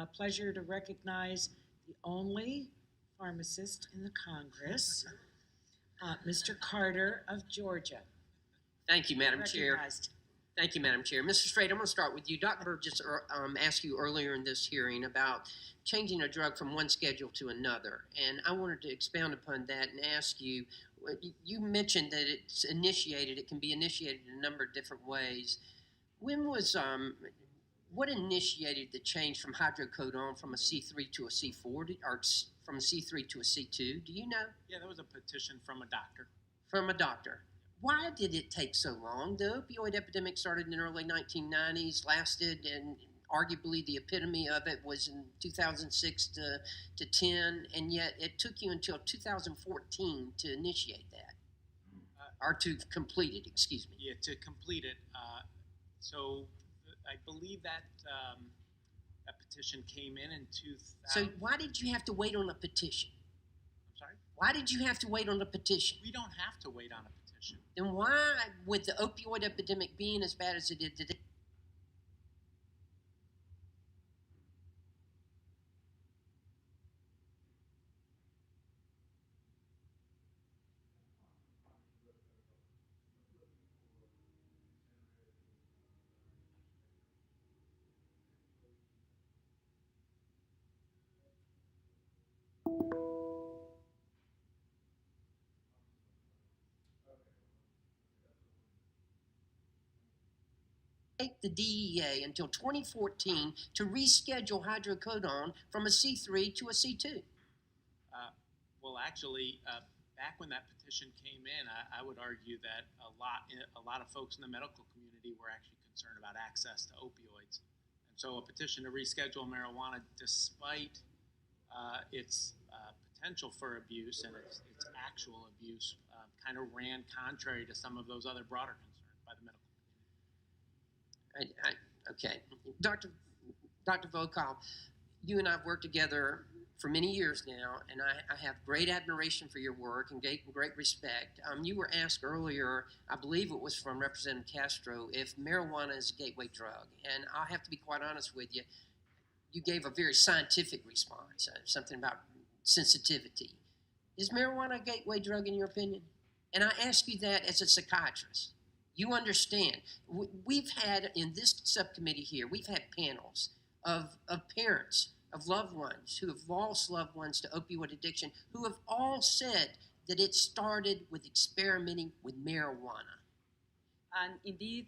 pleasure to recognize the only pharmacist in the Congress, Mr. Carter of Georgia. Thank you, Madam Chair. Thank you, Madam Chair. Mr. Strait, I'm going to start with you. Dr. Bird just asked you earlier in this hearing about changing a drug from one schedule to another, and I wanted to expound upon that and ask you, you mentioned that it can be initiated in a number of different ways. What initiated the change from hydrocodone from a C3 to a C4, or from a C3 to a C2? Do you know? Yeah, there was a petition from a doctor. From a doctor. Why did it take so long? The opioid epidemic started in the early 1990s, lasted, and arguably the epitome of it was in 2006 to 10, and yet it took you until 2014 to initiate that, or to complete it, excuse me. Yeah, to complete it. So I believe that that petition came in 2000. So why did you have to wait on a petition? I'm sorry? Why did you have to wait on a petition? We don't have to wait on a petition. Then why, with the opioid epidemic being as bad as it did today, take the DEA until 2014 to reschedule hydrocodone from a C3 to a C2? Well, actually, back when that petition came in, I would argue that a lot of folks in the medical community were actually concerned about access to opioids, and so a petition to reschedule marijuana, despite its potential for abuse and its actual abuse, kind of ran contrary to some of those other broader concerns by the medical community. Okay, Dr. Vokal, you and I have worked together for many years now, and I have great admiration for your work and great respect. You were asked earlier, I believe it was from Representative Castro, if marijuana is a gateway drug, and I'll have to be quite honest with you. You gave a very scientific response, something about sensitivity. Is marijuana a gateway drug in your opinion? And I ask you that as a psychiatrist. You understand. We've had, in this subcommittee here, we've had panels of parents, of loved ones who have lost loved ones to opioid addiction, who have all said that it started with experimenting with marijuana. And indeed,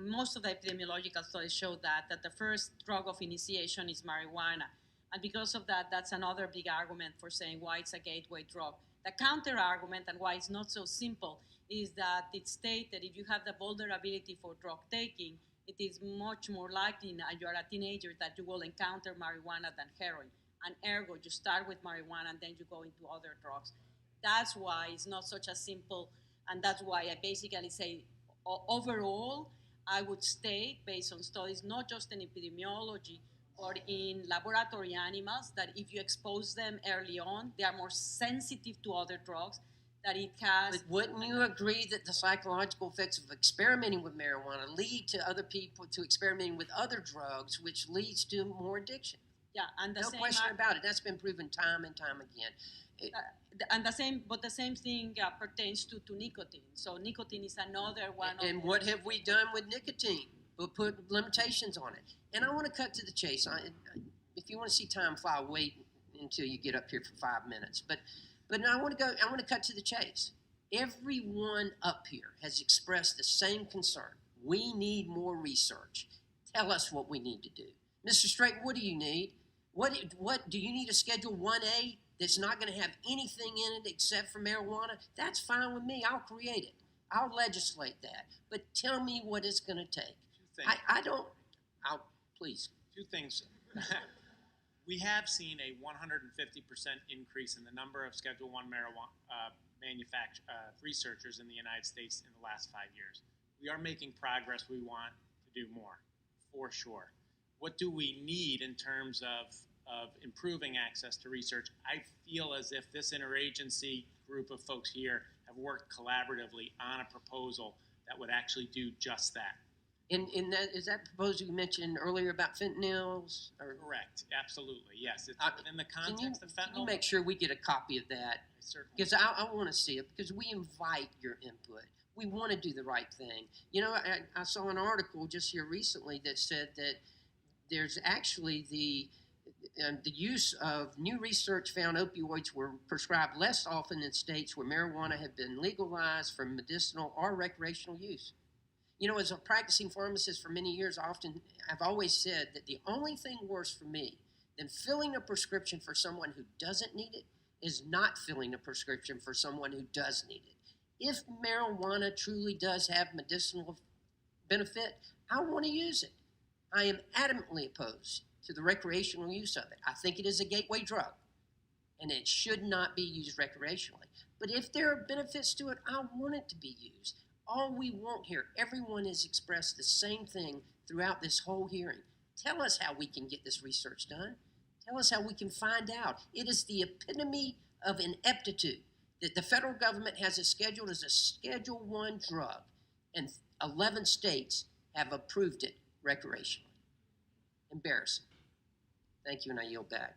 most of the epidemiological studies show that the first drug of initiation is marijuana. And because of that, that's another big argument for saying why it's a gateway drug. The counter argument, and why it's not so simple, is that it states that if you have the vulnerability for drug taking, it is much more likely that you're a teenager that you will encounter marijuana than heroin. And ergo, you start with marijuana and then you go into other drugs. That's why it's not such a simple, and that's why I basically say overall, I would state, based on studies, not just in epidemiology, or in laboratory animals, that if you expose them early on, they are more sensitive to other drugs, that it has... But wouldn't you agree that the psychological effects of experimenting with marijuana lead to other people to experimenting with other drugs, which leads to more addiction? Yeah, and no question about it. That's been proven time and time again. But the same thing pertains to nicotine. So nicotine is another one. And what have we done with nicotine? We'll put limitations on it. And I want to cut to the chase. If you want to see time fly, wait until you get up here for 5 minutes. But I want to cut to the chase. Everyone up here has expressed the same concern. We need more research. Tell us what we need to do. Mr. Strait, what do you need? What do you need a Schedule 1A that's not going to have anything in it except for marijuana? That's fine with me. I'll create it. I'll legislate that. But tell me what it's going to take. Please. Two things. We have seen a 150% increase in the number of Schedule 1 marijuana researchers in the United States in the last 5 years. We are making progress. We want to do more, for sure. What do we need in terms of improving access to research? I feel as if this interagency group of folks here have worked collaboratively on a proposal that would actually do just that. And that is that proposal you mentioned earlier about fentanyls? Or Correct. Absolutely. Yes. It's I- within the can context of you fentanyl. make sure we get a copy of that? I certainly. Because I want to see it, because we invite your input. We want to do the right thing. You know, I saw an article just here recently that said that there's actually the use of new research found opioids were prescribed less often in states where marijuana had been legalized for medicinal or recreational use. You know, as a practicing pharmacist for many years, I've always said that the only thing worse for me than filling a prescription for someone who doesn't need it is not filling a prescription for someone who does need it. If marijuana truly does have medicinal benefit, I want to use it. I am adamantly opposed to the recreational use of it. I think it is a gateway drug, and it should not be used recreationally. But if there are benefits to it, I want it to be used. All we want here, everyone has expressed the same thing throughout this whole hearing. Tell us how we can get this research done. Tell us how we can find out. It is the epitome of ineptitude that the federal government has it scheduled as a Schedule I drug, and 11 states have approved it recreationally. Embarrassing. Thank you, and I yield back.